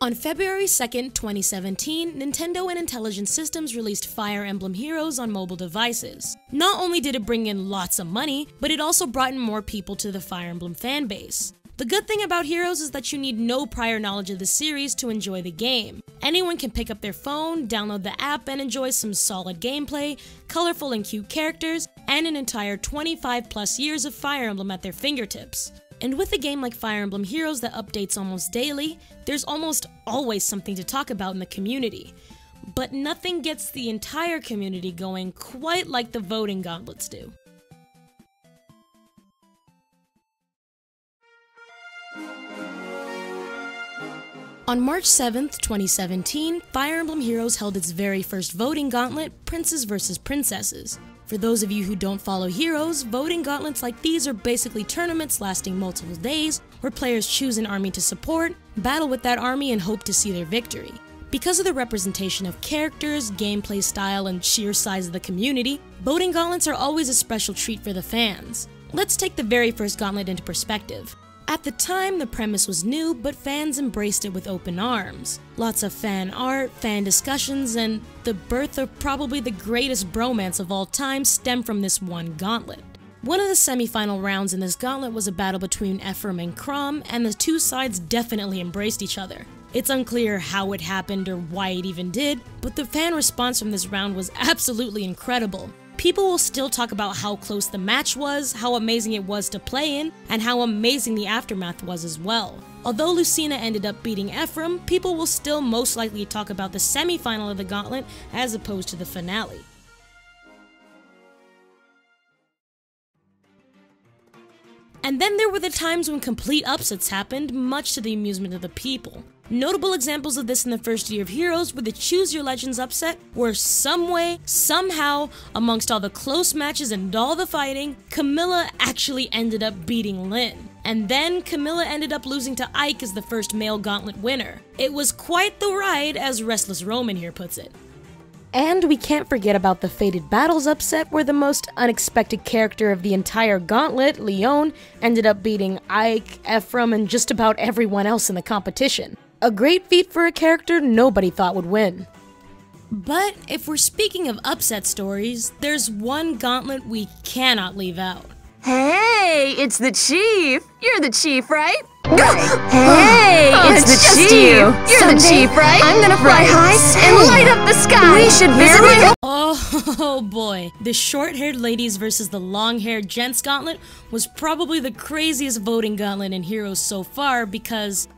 On February 2nd, 2017, Nintendo and Intelligent Systems released Fire Emblem Heroes on mobile devices. Not only did it bring in lots of money, but it also brought in more people to the Fire Emblem fanbase. The good thing about Heroes is that you need no prior knowledge of the series to enjoy the game. Anyone can pick up their phone, download the app, and enjoy some solid gameplay, colorful and cute characters, and an entire 25+ years of Fire Emblem at their fingertips. And with a game like Fire Emblem Heroes that updates almost daily, there's almost always something to talk about in the community. But nothing gets the entire community going quite like the Voting Gauntlets do. On March 7th, 2017, Fire Emblem Heroes held its very first voting gauntlet, Princes vs. Princesses. For those of you who don't follow Heroes, voting gauntlets like these are basically tournaments lasting multiple days, where players choose an army to support, battle with that army, and hope to see their victory. Because of the representation of characters, gameplay style, and sheer size of the community, voting gauntlets are always a special treat for the fans. Let's take the very first gauntlet into perspective. At the time, the premise was new, but fans embraced it with open arms. Lots of fan art, fan discussions, and the birth of probably the greatest bromance of all time stemmed from this one gauntlet. One of the semi-final rounds in this gauntlet was a battle between Ephraim and Crom, and the two sides definitely embraced each other. It's unclear how it happened or why it even did, but the fan response from this round was absolutely incredible. People will still talk about how close the match was, how amazing it was to play in, and how amazing the aftermath was as well. Although Lucina ended up beating Ephraim, people will still most likely talk about the semi-final of the gauntlet as opposed to the finale. And then there were the times when complete upsets happened, much to the amusement of the people. Notable examples of this in the first year of Heroes were the Choose Your Legends upset, where some way, somehow, amongst all the close matches and all the fighting, Camilla actually ended up beating Lynn. And then Camilla ended up losing to Ike as the first male gauntlet winner. It was quite the ride, as Restless Roman here puts it. And we can't forget about the Fated Battles upset, where the most unexpected character of the entire gauntlet, Leon, ended up beating Ike, Ephraim, and just about everyone else in the competition. A great feat for a character nobody thought would win. But if we're speaking of upset stories, there's one gauntlet we cannot leave out. Hey, it's the Chief! You're the Chief, right? Hey, it's the Chief! You're the Chief, right? I'm gonna fly high and light up the sky! We should visit my— Oh boy, the short-haired ladies versus the long-haired gents gauntlet was probably the craziest voting gauntlet in Heroes so far because,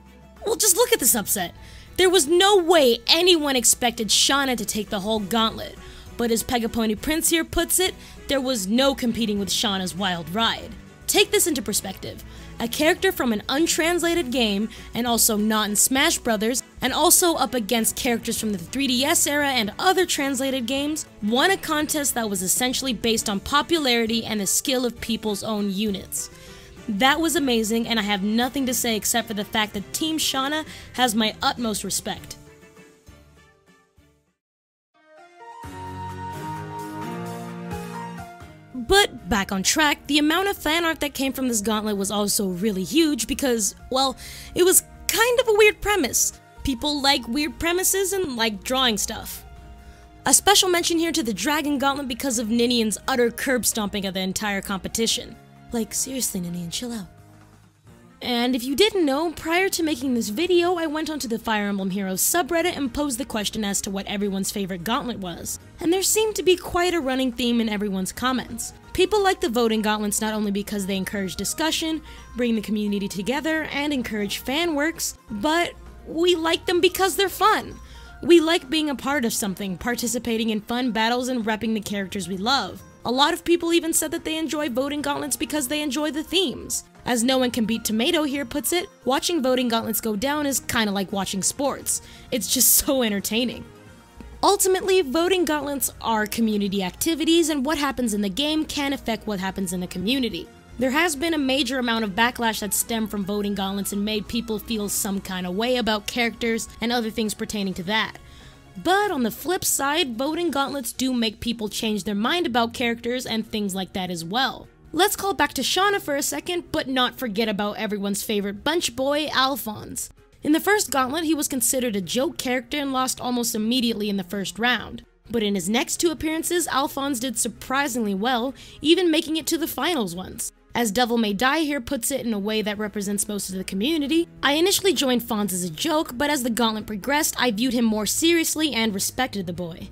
well, just look at this upset. There was no way anyone expected Shanna to take the whole gauntlet, but as Pegapony Prince here puts it, there was no competing with Shanna's wild ride. Take this into perspective. A character from an untranslated game, and also not in Smash Brothers, and also up against characters from the 3DS era and other translated games, won a contest that was essentially based on popularity and the skill of people's own units. That was amazing, and I have nothing to say except for the fact that Team Shanna has my utmost respect. But back on track, the amount of fan art that came from this gauntlet was also really huge because, well, it was kind of a weird premise. People like weird premises and like drawing stuff. A special mention here to the Dragon Gauntlet because of Ninian's utter curb stomping of the entire competition. Like, seriously, Ninian, chill out. And if you didn't know, prior to making this video, I went onto the Fire Emblem Heroes subreddit and posed the question as to what everyone's favorite gauntlet was. And there seemed to be quite a running theme in everyone's comments. People like the voting gauntlets not only because they encourage discussion, bring the community together, and encourage fan works, but we like them because they're fun. We like being a part of something, participating in fun battles and repping the characters we love. A lot of people even said that they enjoy voting gauntlets because they enjoy the themes. As No One Can Beat Tomato here puts it, watching voting gauntlets go down is kinda like watching sports. It's just so entertaining. Ultimately, voting gauntlets are community activities, and what happens in the game can affect what happens in the community. There has been a major amount of backlash that stemmed from voting gauntlets and made people feel some kind of way about characters and other things pertaining to that. But on the flip side, voting gauntlets do make people change their mind about characters and things like that as well. Let's call back to Shanna for a second, but not forget about everyone's favorite bunch boy, Alphonse. In the first Gauntlet, he was considered a joke character and lost almost immediately in the first round. But in his next 2 appearances, Alphonse did surprisingly well, even making it to the finals once. As Devil May Die here puts it in a way that represents most of the community, I initially joined Fonz as a joke, but as the Gauntlet progressed, I viewed him more seriously and respected the boy.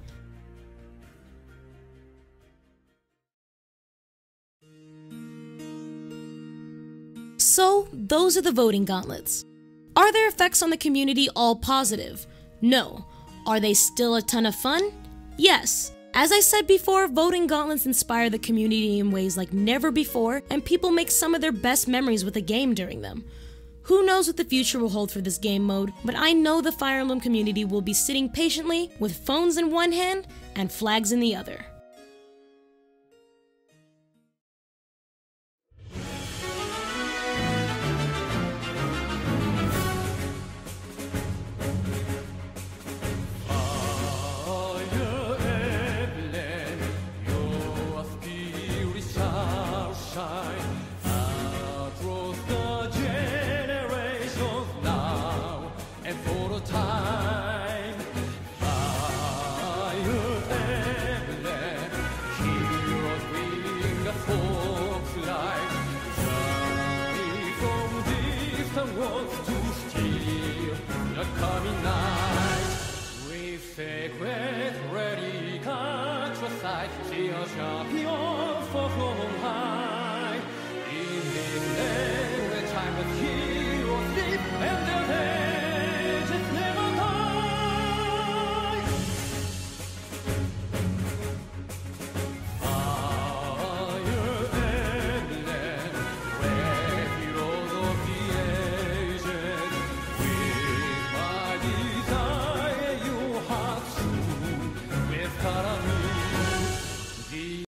So, those are the Voting Gauntlets. Are their effects on the community all positive? No. Are they still a ton of fun? Yes. As I said before, Voting Gauntlets inspire the community in ways like never before, and people make some of their best memories with the game during them. Who knows what the future will hold for this game mode, but I know the Fire Emblem community will be sitting patiently with phones in one hand and flags in the other. Once